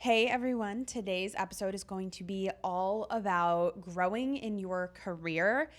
Hey everyone, today's episode is going to be all about growing in your career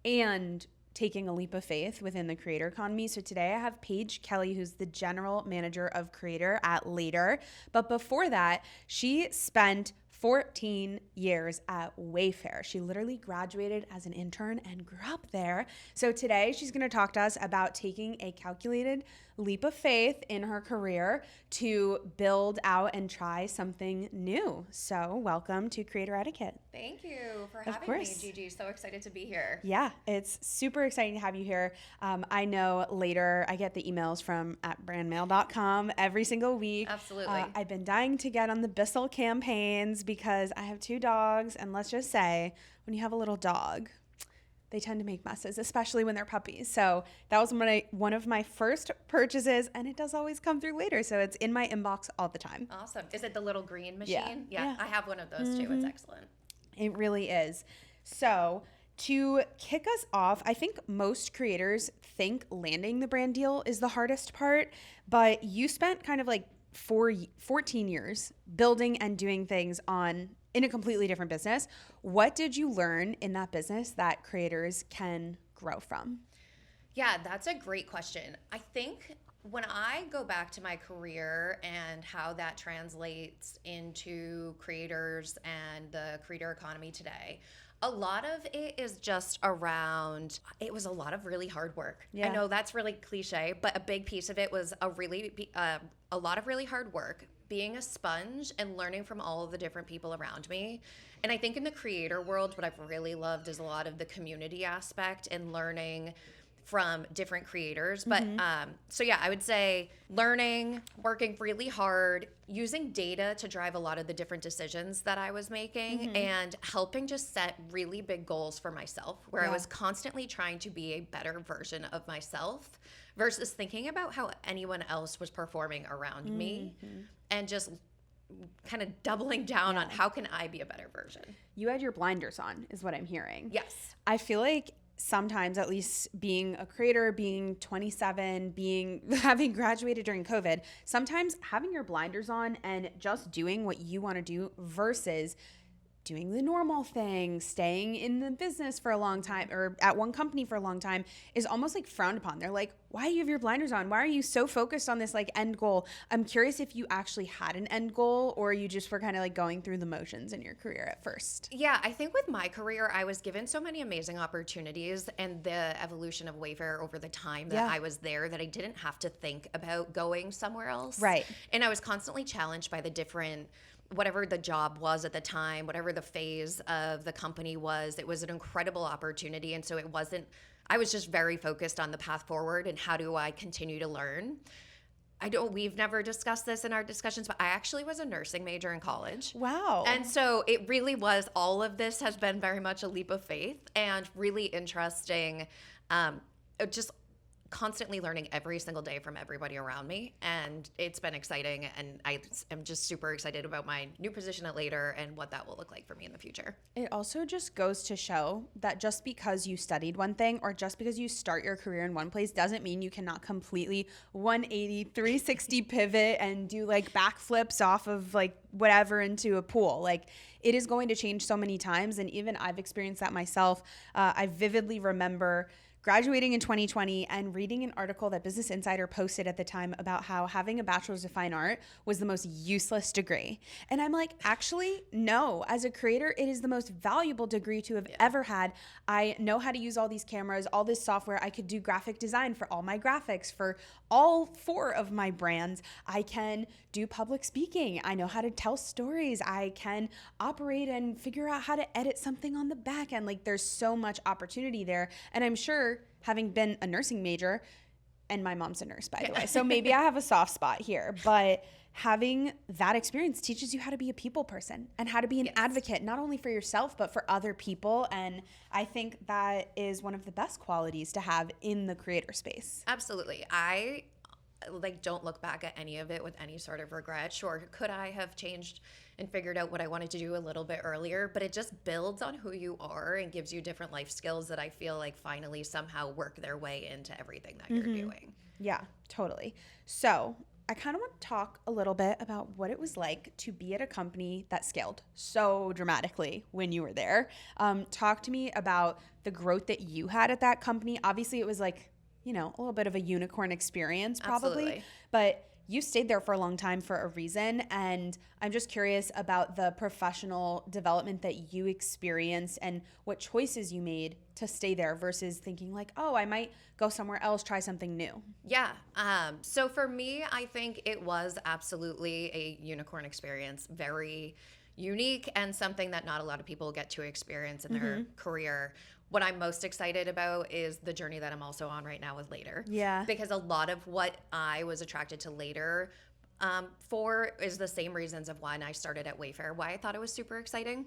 and taking a leap of faith within the creator economy. So today I have Paige Kelly, who's the general manager of creator at Later. But before that, she spent 14 years at Wayfair. She literally graduated as an intern and grew up there. So today she's going to talk to us about taking a calculated leap of faith in her career to build out and try something new. So welcome to Creator Etiquette. Thank you for having me, Gigi. So excited to be here. Yeah, it's super exciting to have you here. I know Later, I get the emails from @brandmail.com every single week. Absolutely. I've been dying to get on the Bissell campaigns because I have 2 dogs, and let's just say when you have a little dog, they tend to make messes, especially when they're puppies. So that was one of my first purchases, and it does always come through Later. So it's in my inbox all the time. Awesome. Is it the little green machine? Yeah. I have one of those too. It's excellent. It really is. So to kick us off, I think most creators think landing the brand deal is the hardest part, but you spent kind of like 14 years building and doing things in a completely different business. What did you learn in that business that creators can grow from? Yeah, that's a great question. I think when I go back to my career and how that translates into creators and the creator economy today, a lot of it is just around, it was a lot of really hard work. Yeah. I know that's really cliche, but a big piece of it was a lot of really hard work, being a sponge and learning from all of the different people around me. And I think in the creator world, what I've really loved is a lot of the community aspect and learning from different creators. But so yeah, I would say learning, working really hard, using data to drive a lot of the different decisions that I was making, and helping just set really big goals for myself, where I was constantly trying to be a better version of myself versus thinking about how anyone else was performing around me, and just kind of doubling down on how can I be a better version. You had your blinders on, is what I'm hearing. Yes. I feel like sometimes, at least being a creator, being 27, having graduated during COVID, sometimes having your blinders on and just doing what you want to do versus doing the normal thing, staying in the business for a long time or at one company for a long time is almost like frowned upon. They're like, why do you have your blinders on? Why are you so focused on this like end goal? I'm curious if you actually had an end goal or you just were kind of like going through the motions in your career at first. Yeah, I think with my career, I was given so many amazing opportunities and the evolution of Wayfair over the time that I was there that I didn't have to think about going somewhere else. Right. And I was constantly challenged by the different, whatever the job was at the time, whatever the phase of the company was, it was an incredible opportunity. And so I was just very focused on the path forward and how do I continue to learn. We've never discussed this in our discussions, but I actually was a nursing major in college. Wow. And so it really was, all of this has been very much a leap of faith and really interesting, just constantly learning every single day from everybody around me. And it's been exciting. And I am just super excited about my new position at Later and what that will look like for me in the future. It also just goes to show that just because you studied one thing or just because you start your career in one place doesn't mean you cannot completely 180, 360 pivot and do like backflips off of like whatever into a pool. Like it is going to change so many times. And even I've experienced that myself. I vividly remember graduating in 2020 and reading an article that Business Insider posted at the time about how having a bachelor's of fine art was the most useless degree. And I'm like, actually, no. As a creator, it is the most valuable degree to have ever had. I know how to use all these cameras, all this software. I could do graphic design for all my graphics, for all 4 of my brands. I can do public speaking. I know how to tell stories. I can operate and figure out how to edit something on the back end. Like there's so much opportunity there. And I'm sure, having been a nursing major, and my mom's a nurse, by the way, so maybe I have a soft spot here, but having that experience teaches you how to be a people person and how to be an advocate, not only for yourself, but for other people. And I think that is one of the best qualities to have in the creator space. Absolutely. I don't look back at any of it with any sort of regret. Sure, could I have changed and figured out what I wanted to do a little bit earlier, but it just builds on who you are and gives you different life skills that I feel like finally somehow work their way into everything that you're doing. Yeah, totally. So I kind of want to talk a little bit about what it was like to be at a company that scaled so dramatically when you were there. Talk to me about the growth that you had at that company. Obviously, it was like, a little bit of a unicorn experience probably, Absolutely. but you stayed there for a long time for a reason. And I'm just curious about the professional development that you experienced and what choices you made to stay there versus thinking like, oh, I might go somewhere else, try something new. Yeah. So for me, I think it was absolutely a unicorn experience, very unique and something that not a lot of people get to experience in their career. What I'm most excited about is the journey that I'm also on right now with Later. Yeah. Because a lot of what I was attracted to Later for is the same reasons of why I started at Wayfair, why I thought it was super exciting.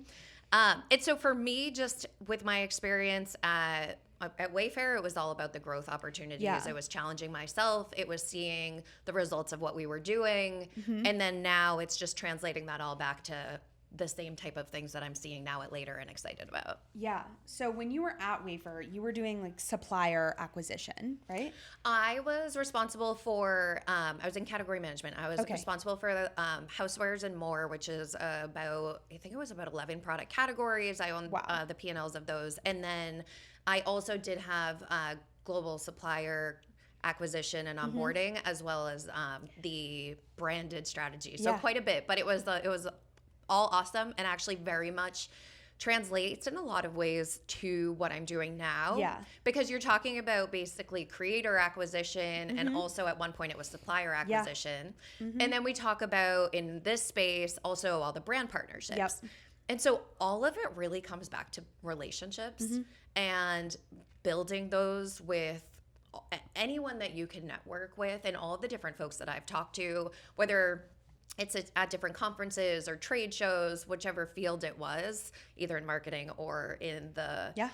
And so for me, just with my experience at Wayfair, it was all about the growth opportunities. Yeah. It was challenging myself. It was seeing the results of what we were doing. And then now it's just translating that all back to the same type of things that I'm seeing now at Later and excited about. Yeah. So when you were at Wayfair, you were doing like supplier acquisition, right? I was responsible for, I was in category management. I was responsible for the housewares and more, which is about, I think it was about 11 product categories. I owned the P&Ls of those. And then I also did have global supplier acquisition and onboarding, as well as the branded strategy. So quite a bit, but it was all awesome and actually very much translates in a lot of ways to what I'm doing now. Yeah. Because you're talking about basically creator acquisition and also at one point it was supplier acquisition. And then we talk about in this space also all the brand partnerships. Yep. And so all of it really comes back to relationships and building those with anyone that you can network with and all the different folks that I've talked to, whether it's at different conferences or trade shows, whichever field it was, either in marketing or in the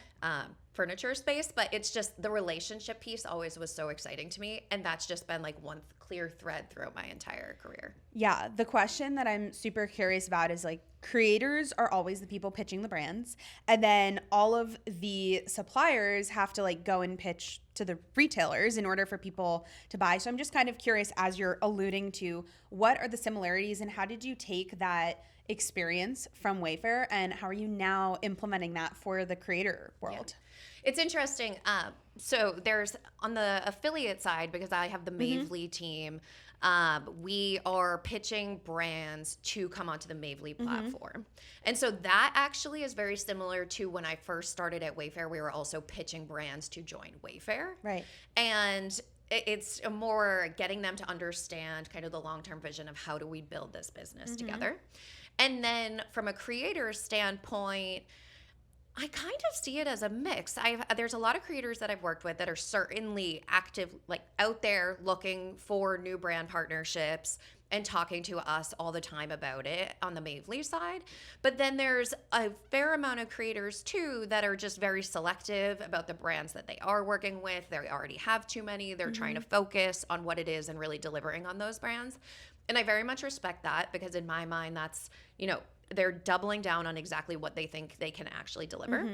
furniture space. But it's just the relationship piece always was so exciting to me. And that's just been like one clear thread throughout my entire career. Yeah. The question that I'm super curious about is like, creators are always the people pitching the brands. And then all of the suppliers have to like go and pitch to the retailers in order for people to buy. So I'm just kind of curious, as you're alluding to, what are the similarities and how did you take that experience from Wayfair and how are you now implementing that for the creator world? Yeah. It's interesting. So there's on the affiliate side, because I have the Mavely team, we are pitching brands to come onto the Mavely platform. And so that actually is very similar to when I first started at Wayfair. We were also pitching brands to join Wayfair. Right. And it's more getting them to understand kind of the long-term vision of how do we build this business together. And then from a creator standpoint, I kind of see it as a mix. There's a lot of creators that I've worked with that are certainly active, like out there looking for new brand partnerships and talking to us all the time about it on the Mavely side. But then there's a fair amount of creators too that are just very selective about the brands that they are working with. They already have too many. They're trying to focus on what it is and really delivering on those brands. And I very much respect that because in my mind, that's, they're doubling down on exactly what they think they can actually deliver.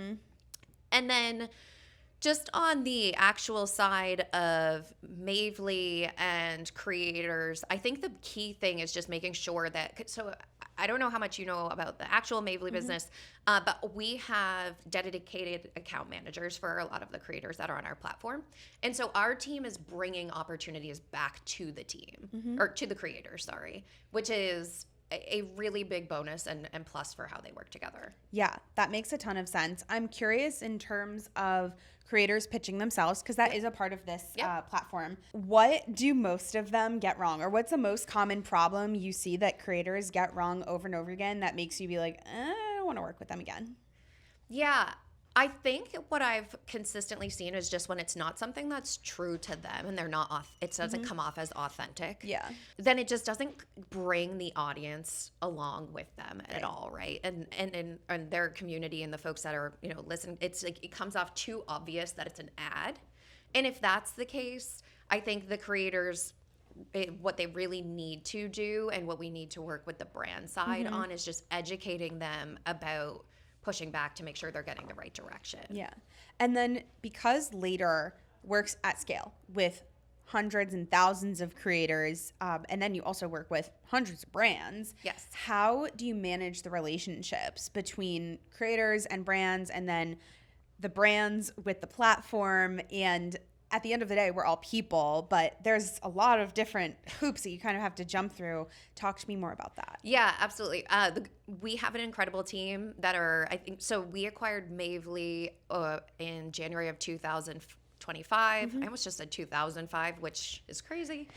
And then just on the actual side of Mavely and creators, I think the key thing is just making sure that, so I don't know how much you know about the actual Mavely business, but we have dedicated account managers for a lot of the creators that are on our platform. And so our team is bringing opportunities back to the team, or to the creators, sorry, which is a really big bonus and plus for how they work together. Yeah, that makes a ton of sense. I'm curious in terms of creators pitching themselves, because that is a part of this platform. What do most of them get wrong? Or what's the most common problem you see that creators get wrong over and over again that makes you be like, I don't want to work with them again? Yeah. I think what I've consistently seen is just when it's not something that's true to them and they're not it doesn't come off as authentic. Yeah. Then it just doesn't bring the audience along with them at all, right? And their community and the folks that are, listen, it's like it comes off too obvious that it's an ad. And if that's the case, I think the creators what they really need to do and what we need to work with the brand side on is just educating them about pushing back to make sure they're getting the right direction. Yeah. And then because Later works at scale with hundreds and thousands of creators, and then you also work with hundreds of brands. Yes. How do you manage the relationships between creators and brands, and then the brands with the platform? And at the end of the day, we're all people, but there's a lot of different hoops that you kind of have to jump through. Talk to me more about that. Yeah, absolutely. We have an incredible team that are, I think, so we acquired Mavely in January of 2025. I almost just said 2005, which is crazy.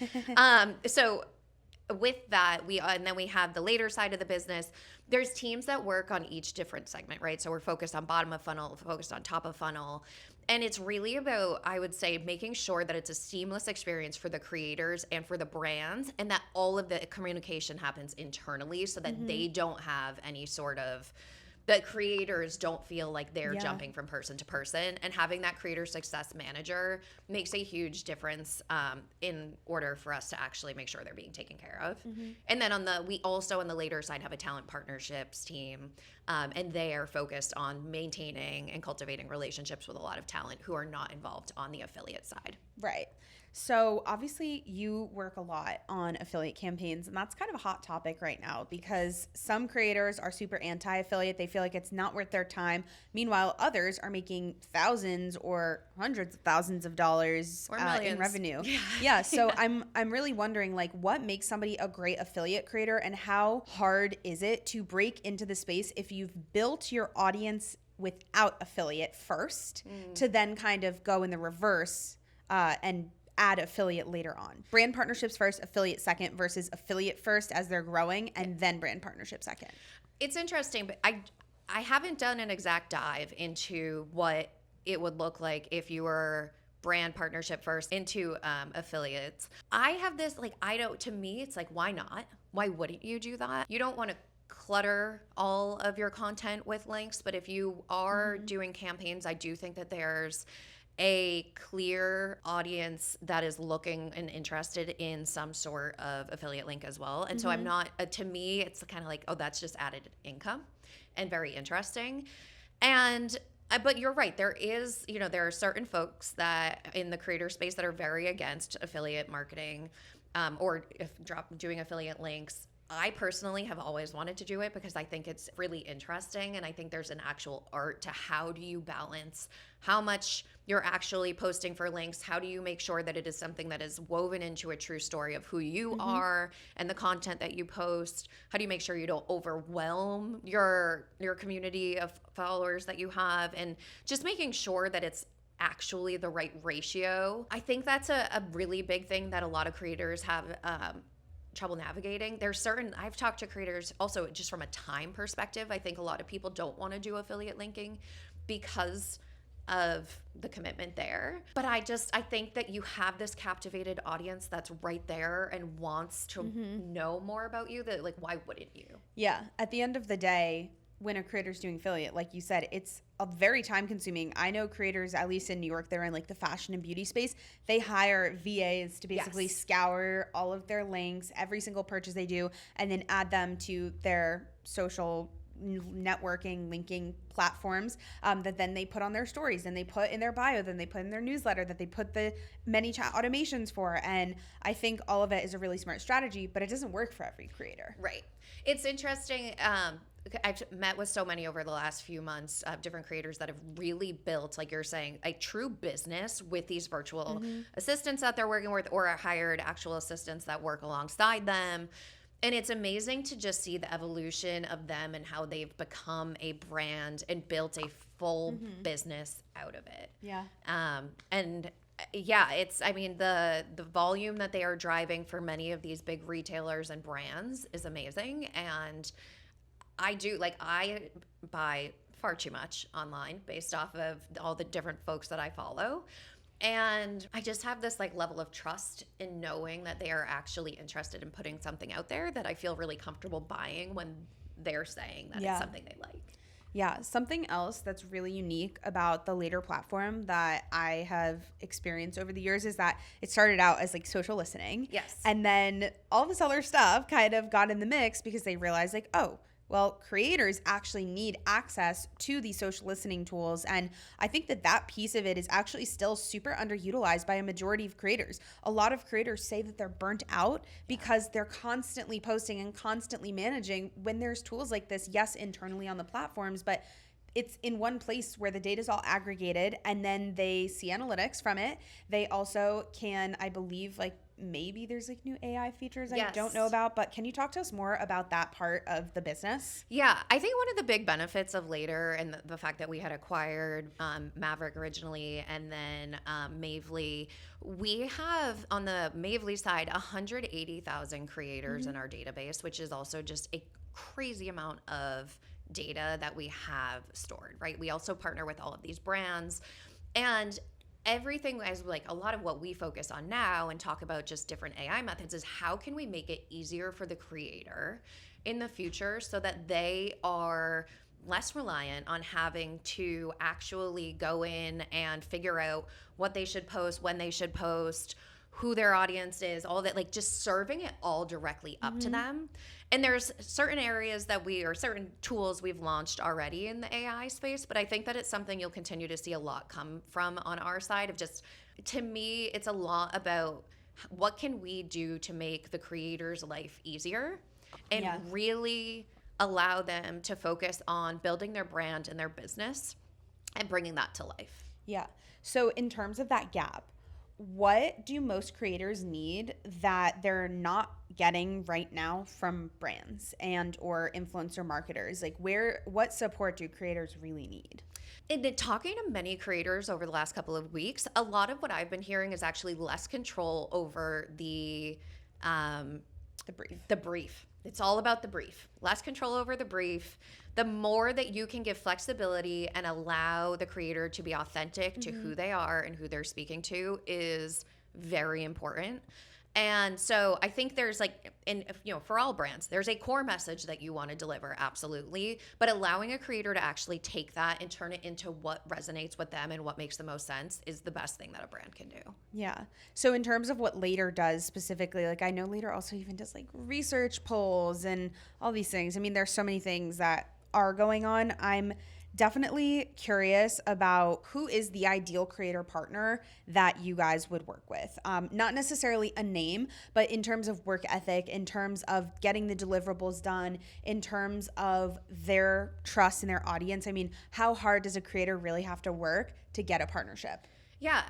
So with that, and then we have the later side of the business. There's teams that work on each different segment, right? So we're focused on bottom of funnel, focused on top of funnel. And it's really about, I would say, making sure that it's a seamless experience for the creators and for the brands, and that all of the communication happens internally so that they don't have any sort of, the creators don't feel like they're jumping from person to person. And having that creator success manager makes a huge difference in order for us to actually make sure they're being taken care of. And then we also on the later side have a talent partnerships team, and they are focused on maintaining and cultivating relationships with a lot of talent who are not involved on the affiliate side. Right. So obviously you work a lot on affiliate campaigns, and that's kind of a hot topic right now because some creators are super anti-affiliate. They feel like it's not worth their time. Meanwhile, others are making thousands or hundreds of thousands of dollars Or in millions. revenue. Yeah. Yeah. So I'm really wondering, like, what makes somebody a great affiliate creator, and how hard is it to break into the space if you've built your audience without affiliate first to then kind of go in the reverse and add affiliate later on? Brand partnerships first, affiliate second, versus affiliate first as they're growing, and then brand partnership second. It's interesting, but I haven't done an exact dive into what it would look like if you were brand partnership first into affiliates. I have this, like, to me, it's like, why not? Why wouldn't you do that? You don't want to clutter all of your content with links, but if you are doing campaigns, I do think that there's a clear audience that is looking and interested in some sort of affiliate link as well. And so I'm not, to me, it's kind of like, oh, that's just added income and very interesting. And but you're right. There are certain folks that in the creator space that are very against affiliate marketing, or doing affiliate links. I personally have always wanted to do it because I think it's really interesting, and I think there's an actual art to how do you balance how much you're actually posting for links, how do you make sure that it is something that is woven into a true story of who you are and the content that you post, how do you make sure you don't overwhelm your community of followers that you have, and just making sure that it's actually the right ratio. I think that's a really big thing that a lot of creators have trouble navigating. I've talked to creators also just from a time perspective. I think a lot of people don't want to do affiliate linking because of the commitment there. But I think that you have this captivated audience that's right there and wants to know more about you, that, like, why wouldn't you? Yeah. At the end of the day, when a creator's doing affiliate, like you said, it's a very time consuming. I know creators, at least in New York, they're in like the fashion and beauty space. They hire VAs to basically scour all of their links, every single purchase they do, and then add them to their social networking linking platforms that then they put on their stories, and they put in their bio, then they put in their newsletter, that they put the many chat automations for. And I think all of it is a really smart strategy, but it doesn't work for every creator. Right. It's interesting. I've met with so many over the last few months of different creators that have really built, like you're saying, a true business with these virtual assistants that they're working with, or hired actual assistants that work alongside them. And it's amazing to just see the evolution of them and how they've become a brand and built a full business out of it. Yeah. And yeah, the volume that they are driving for many of these big retailers and brands is amazing. And I buy far too much online based off of all the different folks that I follow. And I just have this like level of trust in knowing that they are actually interested in putting something out there that I feel really comfortable buying when they're saying that it's something they like. Yeah, something else that's really unique about the Later platform that I have experienced over the years is that it started out as like social listening. Yes. And then all this other stuff kind of got in the mix because they realized like, oh, Well, creators actually need access to these social listening tools. And I think that that piece of it is actually still super underutilized by a majority of creators. A lot of creators say that they're burnt out because they're constantly posting and constantly managing when there's tools like this, yes, internally on the platforms, but it's in one place where the data is all aggregated and then they see analytics from it. They also can, I believe, like maybe there's like new AI features I don't know about, but can you talk to us more about that part of the business? Yeah, I think one of the big benefits of Later and the fact that we had acquired Maverick originally and then Mavely, we have on the Mavely side 180,000 creators in our database, which is also just a crazy amount of data that we have stored, right? We also partner with all of these brands, and everything as like a lot of what we focus on now and talk about just different AI methods is how can we make it easier for the creator in the future so that they are less reliant on having to actually go in and figure out what they should post, when they should post, who their audience is, all that, like just serving it all directly up to them. And there's certain areas that certain tools we've launched already in the AI space, but I think that it's something you'll continue to see a lot come from on our side of just, to me, it's a lot about what can we do to make the creator's life easier and really allow them to focus on building their brand and their business and bringing that to life. Yeah. So in terms of that gap, what do most creators need that they're not getting right now from brands and or influencer marketers? Like what support do creators really need? In talking to many creators over the last couple of weeks, a lot of what I've been hearing is actually less control over the brief. It's all about the brief. Less control over the brief. The more that you can give flexibility and allow the creator to be authentic to who they are and who they're speaking to is very important. And so I think there's like, for all brands, there's a core message that you want to deliver, absolutely. But allowing a creator to actually take that and turn it into what resonates with them and what makes the most sense is the best thing that a brand can do. Yeah. So in terms of what Later does specifically, like I know Later also even does like research polls and all these things. I mean, there's so many things that are going on. I'm definitely curious about who is the ideal creator partner that you guys would work with. Not necessarily a name, but in terms of work ethic, in terms of getting the deliverables done, in terms of their trust in their audience. I mean, how hard does a creator really have to work to get a partnership? Yeah,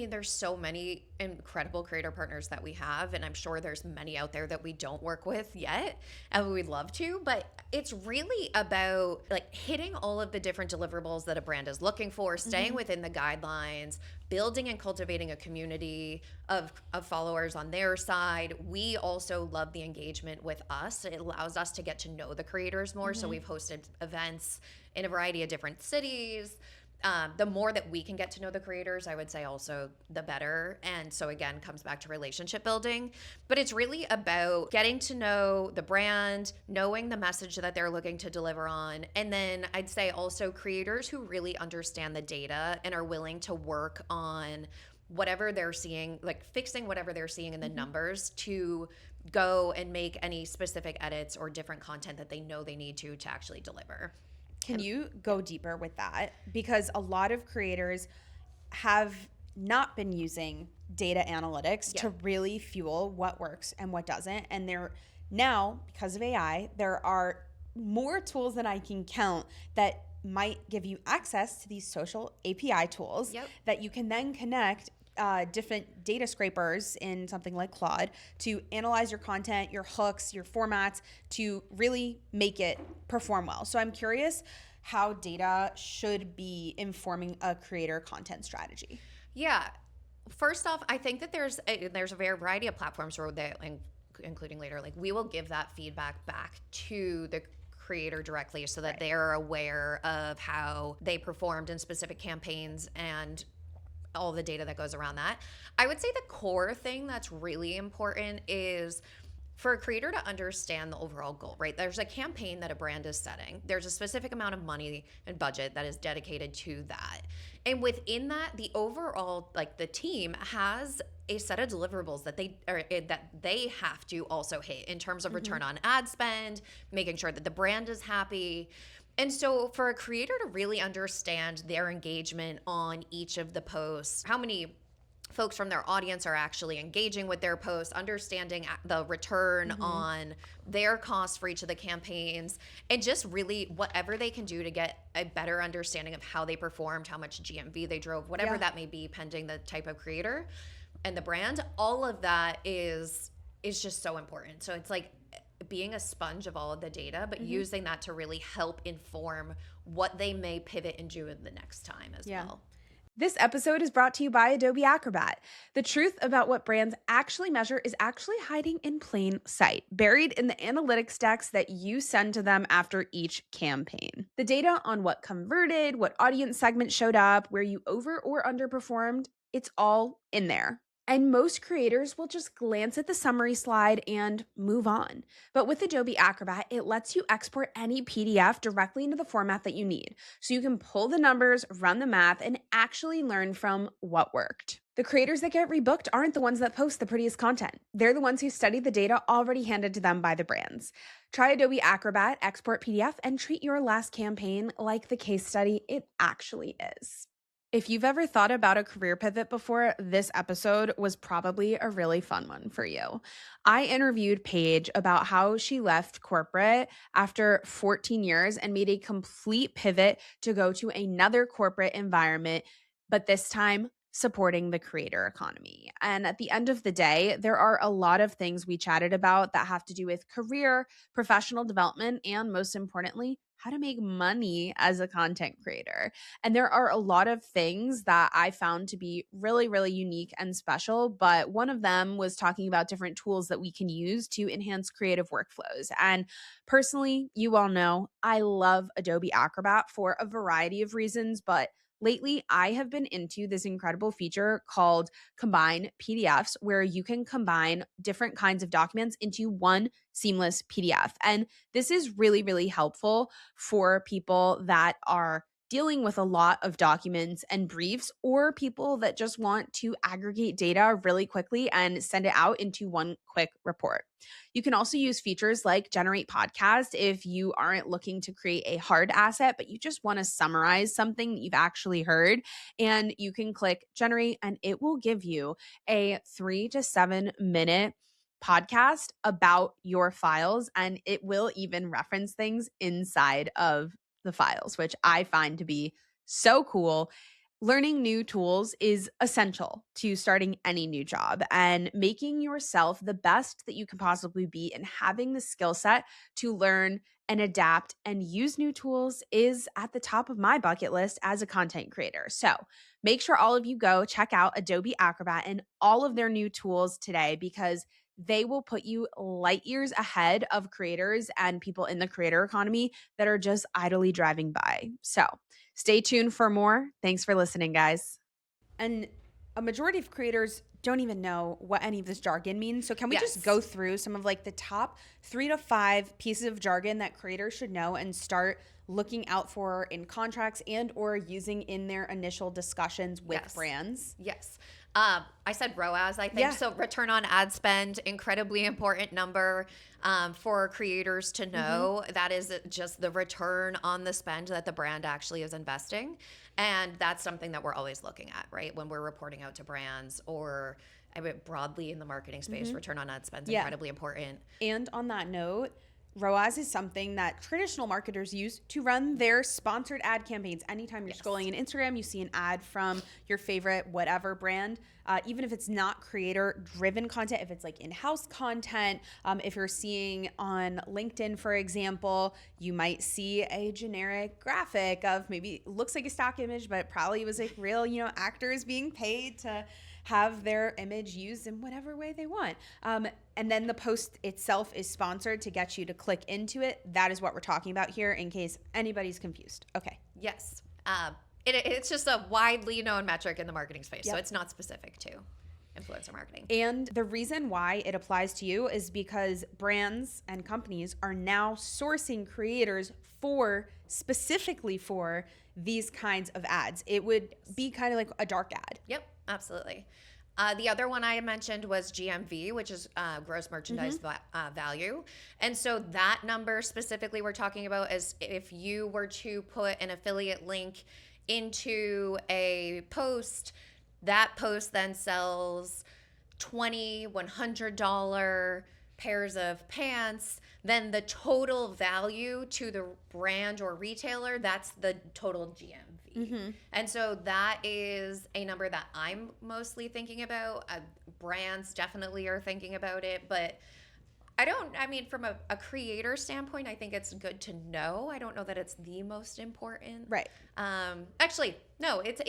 there's so many incredible creator partners that we have, and I'm sure there's many out there that we don't work with yet, and we'd love to, but it's really about like hitting all of the different deliverables that a brand is looking for, staying within the guidelines, building and cultivating a community of followers on their side. We also love the engagement with us. It allows us to get to know the creators more, so we've hosted events in a variety of different cities. The more that we can get to know the creators, I would say also the better. And so again, comes back to relationship building. But it's really about getting to know the brand, knowing the message that they're looking to deliver on. And then I'd say also creators who really understand the data and are willing to work on whatever they're seeing, like fixing whatever they're seeing in the numbers to go and make any specific edits or different content that they know they need to actually deliver. Can you go deeper with that? Because a lot of creators have not been using data analytics to really fuel what works and what doesn't. And now, because of AI, there are more tools than I can count that might give you access to these social API tools that you can then connect different data scrapers in something like Claude to analyze your content, your hooks, your formats to really make it perform well. So I'm curious how data should be informing a creator content strategy. Yeah. First off, I think that there's a variety of platforms where including Later, like we will give that feedback back to the creator directly so that they're aware of how they performed in specific campaigns and all the data that goes around that. I would say the core thing that's really important is for a creator to understand the overall goal, right? There's a campaign that a brand is setting. There's a specific amount of money and budget that is dedicated to that. And within that, the overall, like the team has a set of deliverables that they have to also hit in terms of return on ad spend, making sure that the brand is happy. And so for a creator to really understand their engagement on each of the posts, how many folks from their audience are actually engaging with their posts, understanding the return on their costs for each of the campaigns, and just really whatever they can do to get a better understanding of how they performed, how much GMV they drove, whatever that may be, pending the type of creator and the brand. All of that is just so important. So it's like being a sponge of all of the data, but using that to really help inform what they may pivot and do in the next time as well. This episode is brought to you by Adobe Acrobat. The truth about what brands actually measure is actually hiding in plain sight, buried in the analytics decks that you send to them after each campaign. The data on what converted, what audience segment showed up, where you over or underperformed, it's all in there. And most creators will just glance at the summary slide and move on. But with Adobe Acrobat, it lets you export any PDF directly into the format that you need. So you can pull the numbers, run the math, and actually learn from what worked. The creators that get rebooked aren't the ones that post the prettiest content. They're the ones who study the data already handed to them by the brands. Try Adobe Acrobat, export PDF, and treat your last campaign like the case study it actually is. If you've ever thought about a career pivot before, this episode was probably a really fun one for you. I interviewed Paige about how she left corporate after 14 years and made a complete pivot to go to another corporate environment, but this time supporting the creator economy. And at the end of the day, there are a lot of things we chatted about that have to do with career, professional development, and most importantly, how to make money as a content creator. And there are a lot of things that I found to be really, really unique and special. But one of them was talking about different tools that we can use to enhance creative workflows. And personally, you all know I love Adobe Acrobat for a variety of reasons, but lately, I have been into this incredible feature called Combine PDFs, where you can combine different kinds of documents into one seamless PDF. And this is really, really helpful for people that are dealing with a lot of documents and briefs, or people that just want to aggregate data really quickly and send it out into one quick report. You can also use features like Generate Podcast if you aren't looking to create a hard asset, but you just want to summarize something that you've actually heard. And you can click Generate, and it will give you a 3 to 7 minute podcast about your files, and it will even reference things inside of the files, which I find to be so cool. Learning new tools is essential to starting any new job, and making yourself the best that you can possibly be and having the skill set to learn and adapt and use new tools is at the top of my bucket list as a content creator. So make sure all of you go check out Adobe Acrobat and all of their new tools today, because they will put you light years ahead of creators and people in the creator economy that are just idly driving by. So stay tuned for more. Thanks for listening, guys. And a majority of creators don't even know what any of this jargon means. So can we just go through some of like the top 3 to 5 pieces of jargon that creators should know and start looking out for in contracts and or using in their initial discussions with brands? Yes. I said ROAS, I think. So return on ad spend, incredibly important number for creators to know. That is just the return on the spend that the brand actually is investing. And that's something that we're always looking at, right? When we're reporting out to brands or broadly in the marketing space, return on ad spend is incredibly important. And on that note, ROAS is something that traditional marketers use to run their sponsored ad campaigns. Anytime you're scrolling in Instagram, you see an ad from your favorite whatever brand, even if it's not creator-driven content, if it's like in-house content, if you're seeing on LinkedIn, for example, you might see a generic graphic of maybe looks like a stock image, but probably was like real, actors being paid to have their image used in whatever way they want. And then the post itself is sponsored to get you to click into it. That is what we're talking about here in case anybody's confused. Okay. Yes. It's just a widely known metric in the marketing space, so it's not specific to. influencer marketing. And the reason why it applies to you is because brands and companies are now sourcing creators specifically for these kinds of ads. It would be kind of like a dark ad. Yep, absolutely. The other one I mentioned was GMV, which is gross merchandise value. And so that number specifically we're talking about is if you were to put an affiliate link into a post, that post then sells $20, $100 pairs of pants, then the total value to the brand or retailer, that's the total GMV. And so that is a number that I'm mostly thinking about. Brands definitely are thinking about it, but from a creator standpoint, I think it's good to know. I don't know that it's the most important. Right. Actually, no, it's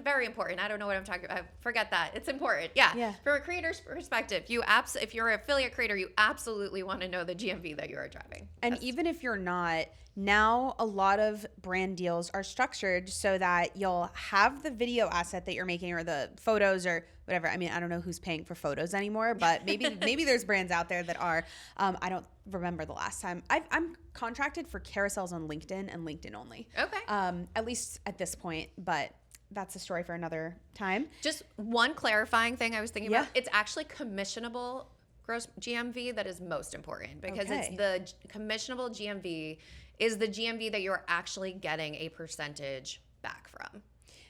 very important. I don't know what I'm talking about. Forget that. It's important. Yeah. From a creator's perspective, if you're an affiliate creator, you absolutely want to know the GMV that you are driving. And even if you're not, now a lot of brand deals are structured so that you'll have the video asset that you're making or the photos or whatever. I mean, I don't know who's paying for photos anymore, but maybe there's brands out there that are. I don't remember the last time. I'm contracted for carousels on LinkedIn and LinkedIn only. Okay. At least at this point, but that's a story for another time. Just one clarifying thing I was thinking about. It's actually commissionable gross GMV that is most important because it's the commissionable GMV is the GMV that you're actually getting a percentage back from.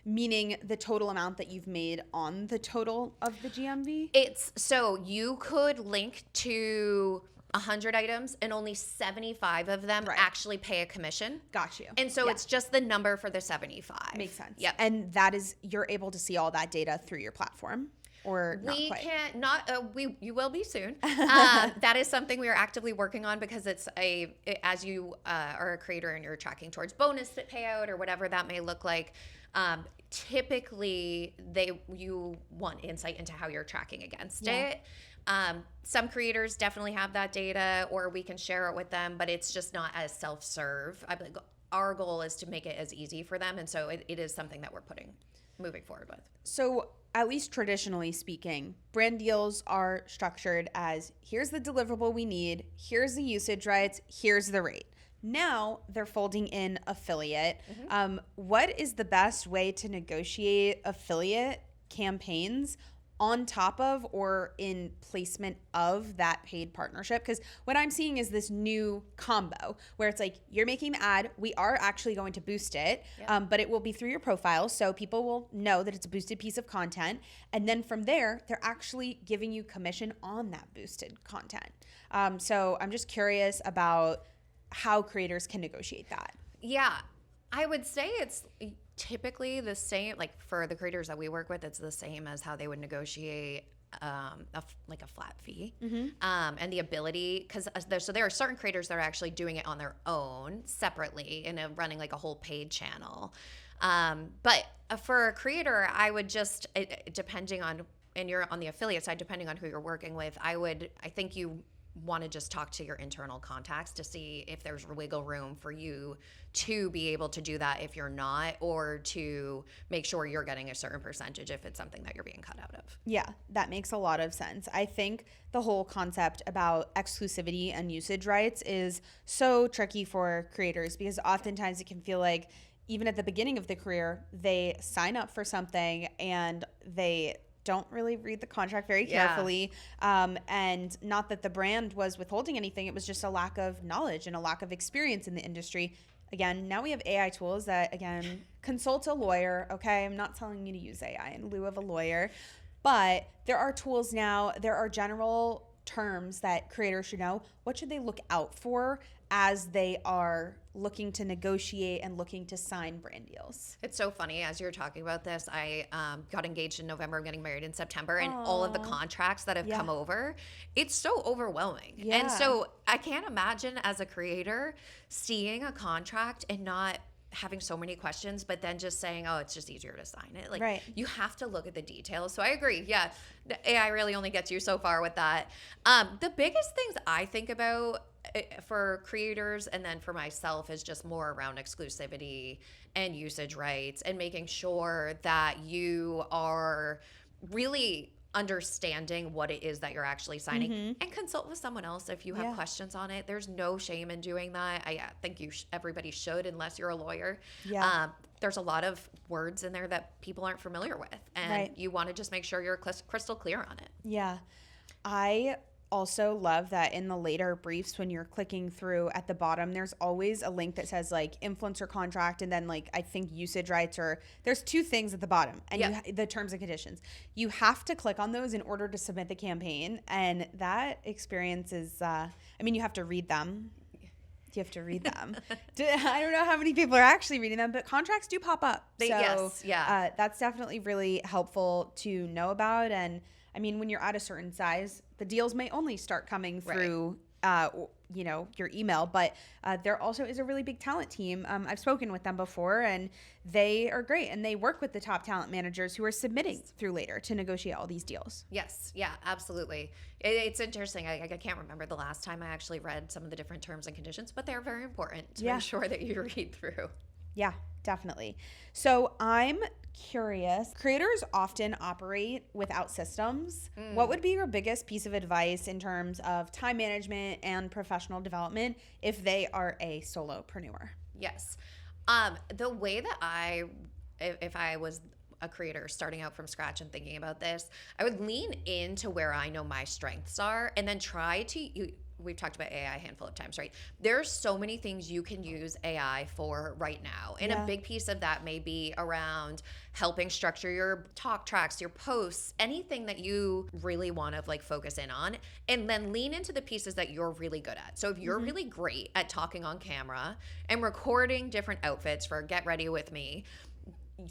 Meaning the total amount that you've made on the total of the GMV? So you could link to 100 items and only 75 of them actually pay a commission. Got you. And so it's just the number for the 75. Makes sense. Yep. And you're able to see all that data through your platform? Or not we quite? Can't not you will be soon. That is something we are actively working on because as you are a creator and you're tracking towards bonus payout or whatever that may look like. Typically, you want insight into how you're tracking against it. Some creators definitely have that data, or we can share it with them, but it's just not as self-serve. Our goal is to make it as easy for them, and so it is something that we're moving forward with. So at least traditionally speaking, brand deals are structured as here's the deliverable we need, here's the usage rights, here's the rate. Now they're folding in affiliate. What is the best way to negotiate affiliate campaigns on top of or in placement of that paid partnership? Because what I'm seeing is this new combo where it's like you're making the ad, we are actually going to boost it, but it will be through your profile, so people will know that it's a boosted piece of content, and then from there they're actually giving you commission on that boosted content. So I'm just curious about how creators can negotiate that. Yeah, I would say it's typically the same, like for the creators that we work with, it's the same as how they would negotiate a flat fee. And the ability, because there are certain creators that are actually doing it on their own separately and running like a whole paid channel. But for a creator, I would just, depending on, and you're on the affiliate side, depending on who you're working with, I think you want to just talk to your internal contacts to see if there's wiggle room for you to be able to do that if you're not, or to make sure you're getting a certain percentage if it's something that you're being cut out of. Yeah, that makes a lot of sense. I think the whole concept about exclusivity and usage rights is so tricky for creators because oftentimes it can feel like even at the beginning of the career, they sign up for something and they don't really read the contract very carefully. And not that the brand was withholding anything. It was just a lack of knowledge and a lack of experience in the industry. Again, now we have AI tools that, again, consult a lawyer. Okay, I'm not telling you to use AI in lieu of a lawyer. But there are tools now. There are general terms that creators should know. What should they look out for as they are looking to negotiate and looking to sign brand deals? It's so funny. As you're talking about this, I got engaged in November. I'm getting married in September. And all of the contracts that have come over, it's so overwhelming. And so I can't imagine as a creator seeing a contract and not having so many questions, but then just saying, oh, it's just easier to sign it. Like, you have to look at the details. So I agree. Yeah, the AI really only gets you so far with that. The biggest things I think about for creators and then for myself is just more around exclusivity and usage rights and making sure that you are really understanding what it is that you're actually signing, and consult with someone else if you have questions on it. There's no shame in doing that. I think everybody should, unless you're a lawyer. There's a lot of words in there that people aren't familiar with, and you want to just make sure you're crystal clear on it. Yeah. I also love that in the later briefs, when you're clicking through at the bottom, there's always a link that says like influencer contract, and then like I think usage rights, or there's two things at the bottom, and the terms and conditions. You have to click on those in order to submit the campaign, and that experience is I mean, you have to read them. You have to read them. I don't know how many people are actually reading them, but contracts do pop up. That's definitely really helpful to know about. And I mean, when you're at a certain size, the deals may only start coming through, your email. But there also is a really big talent team. I've spoken with them before, and they are great. And they work with the top talent managers who are submitting through Later to negotiate all these deals. Yes. Yeah, absolutely. It's interesting. I can't remember the last time I actually read some of the different terms and conditions, but they're very important to make sure that you read through. Yeah, definitely. So I'm curious. Creators often operate without systems. What would be your biggest piece of advice in terms of time management and professional development if they are a solopreneur? Yes. The way that if I was a creator starting out from scratch and thinking about this, I would lean into where I know my strengths are, and then try to we've talked about AI a handful of times, right? There's so many things you can use AI for right now. And a big piece of that may be around helping structure your talk tracks, your posts, anything that you really want to like focus in on, and then lean into the pieces that you're really good at. So if you're really great at talking on camera and recording different outfits for Get Ready With Me,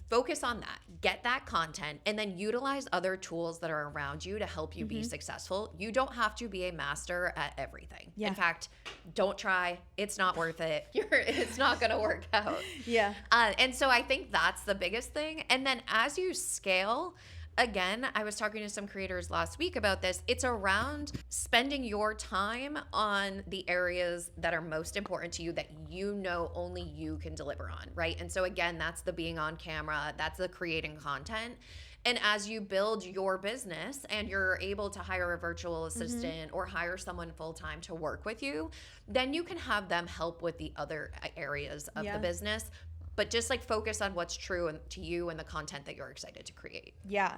focus on that, get that content, and then utilize other tools that are around you to help you be successful. You don't have to be a master at everything. In fact, don't try. It's not worth it. It's not going to work out. And so I think that's the biggest thing. And then as you scale, again, I was talking to some creators last week about this. It's around spending your time on the areas that are most important to you, that you know only you can deliver on, right? And so again, that's the being on camera, that's the creating content. And as you build your business and you're able to hire a virtual assistant or hire someone full-time to work with you, then you can have them help with the other areas of the business. But just like focus on what's true to you and the content that you're excited to create. Yeah.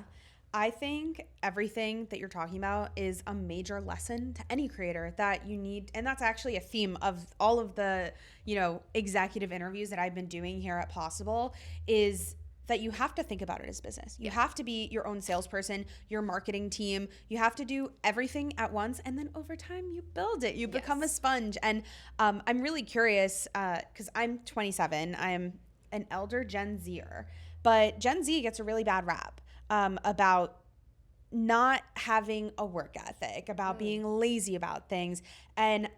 I think everything that you're talking about is a major lesson to any creator that you need. And that's actually a theme of all of the, executive interviews that I've been doing here at Possible, is that you have to think about it as business. You have to be your own salesperson, your marketing team. You have to do everything at once. And then over time, you build it. You become a sponge. And I'm really curious because I'm 27. I'm an elder Gen Zer. But Gen Z gets a really bad rap about not having a work ethic, about being lazy about things. And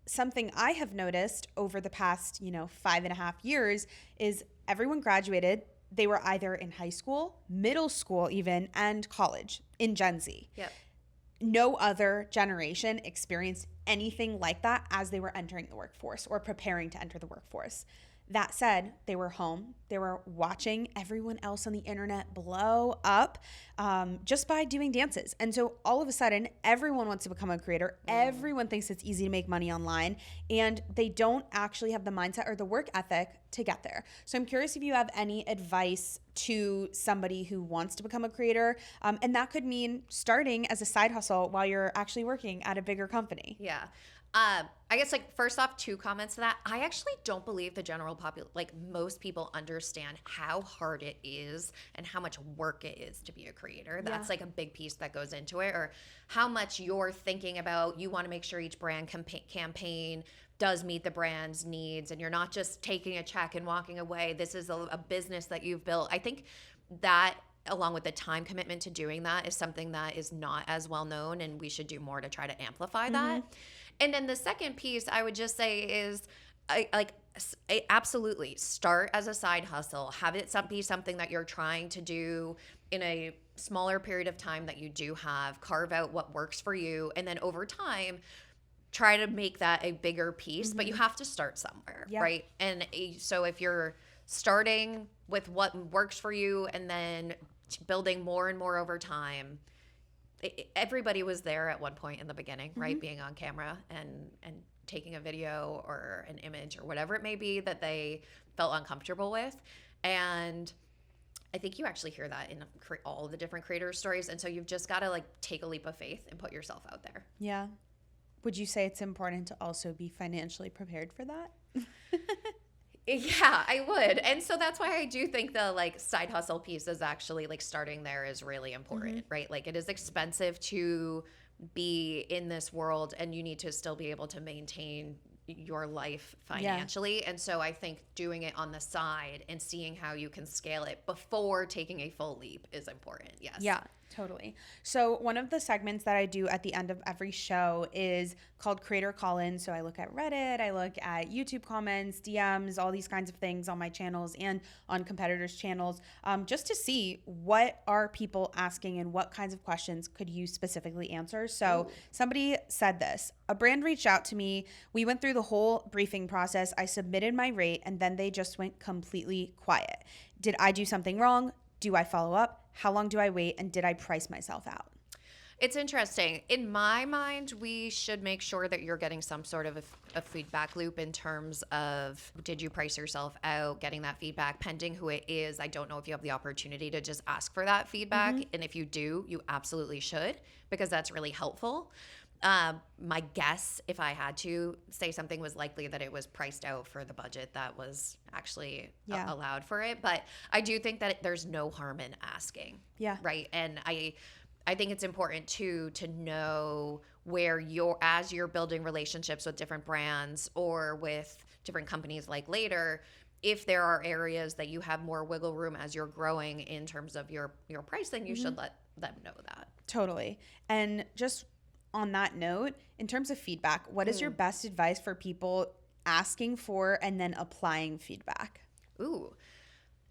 something I have noticed over the past, 5.5 years is everyone graduated. They were either in high school, middle school even, and college in Gen Z. No other generation experienced anything like that as they were entering the workforce or preparing to enter the workforce. That said, they were home. They were watching everyone else on the internet blow up just by doing dances. And so all of a sudden, everyone wants to become a creator. Everyone thinks it's easy to make money online, and they don't actually have the mindset or the work ethic to get there. So I'm curious if you have any advice to somebody who wants to become a creator. And that could mean starting as a side hustle while you're actually working at a bigger company. Yeah. I guess first off, 2 comments to that. I actually don't believe the general most people understand how hard it is and how much work it is to be a creator. That's a big piece that goes into it, or how much you're thinking about. You want to make sure each brand campaign does meet the brand's needs, and you're not just taking a check and walking away. This is a business that you've built. I think that, along with the time commitment to doing that, is something that is not as well known, and we should do more to try to amplify that. And then the second piece I would just say is absolutely start as a side hustle. Have it be something that you're trying to do in a smaller period of time that you do have. Carve out what works for you, and then over time, try to make that a bigger piece. But you have to start somewhere, right? And so if you're starting with what works for you and then building more and more over time, everybody was there at one point in the beginning, right? Being on camera and taking a video or an image or whatever it may be that they felt uncomfortable with. And I think you actually hear that in all the different creator stories. And so you've just got to like take a leap of faith and put yourself out there. Yeah. Would you say it's important to also be financially prepared for that? Yeah, I would. And so that's why I do think the like side hustle piece is actually like starting there is really important, right? Like it is expensive to be in this world and you need to still be able to maintain your life financially. And so I think doing it on the side and seeing how you can scale it before taking a full leap is important. Yes. Yeah, totally. So one of the segments that I do at the end of every show is called Creator Call-In. So I look at Reddit, I look at YouTube comments, DMs, all these kinds of things on my channels and on competitors' channels, just to see what are people asking and what kinds of questions could you specifically answer. So somebody said this, a brand reached out to me. We went through the whole briefing process. I submitted my rate and then they just went completely quiet. Did I do something wrong? Do I follow up? How long do I wait? And did I price myself out? It's interesting. In my mind, we should make sure that you're getting some sort of a feedback loop in terms of did you price yourself out, getting that feedback, pending who it is. I don't know if you have the opportunity to just ask for that feedback. And if you do, you absolutely should, because that's really helpful. My guess, if I had to say something, was likely that it was priced out for the budget that was actually allowed for it. But I do think that there's no harm in asking. Yeah. Right. And I think it's important too to know where as you're building relationships with different brands or with different companies like later, if there are areas that you have more wiggle room as you're growing in terms of your price, then you should let them know that. Totally. And just on that note, in terms of feedback, what is your best advice for people asking for and then applying feedback? Ooh.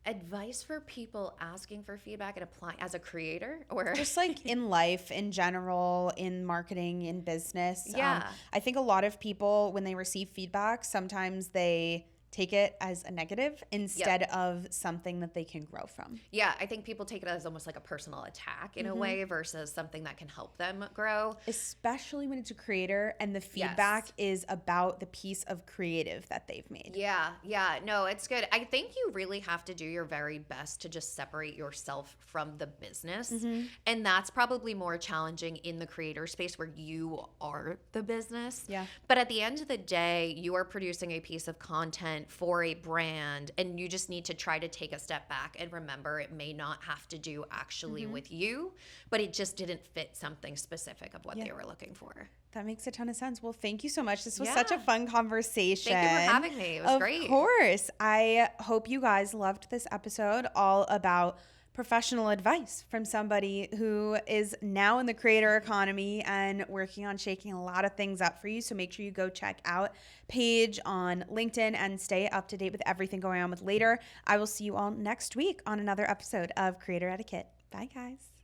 Advice for people asking for feedback and applying as a creator, or just like in life in general, in marketing, in business. Yeah. I think a lot of people, when they receive feedback, sometimes they take it as a negative instead of something that they can grow from. Yeah, I think people take it as almost like a personal attack in a way versus something that can help them grow. Especially when it's a creator and the feedback is about the piece of creative that they've made. Yeah, no, it's good. I think you really have to do your very best to just separate yourself from the business. And that's probably more challenging in the creator space where you are the business. Yeah. But at the end of the day, you are producing a piece of content for a brand and you just need to try to take a step back and remember it may not have to do actually with you, but it just didn't fit something specific of what they were looking for. That makes a ton of sense. Well, thank you so much. This was such a fun conversation. Thank you for having me. It was great. Of course. I hope you guys loved this episode all about professional advice from somebody who is now in the creator economy and working on shaking a lot of things up for you. So make sure you go check out Paige on LinkedIn and stay up to date with everything going on with Later. I will see you all next week on another episode of Creator Etiquette. Bye, guys.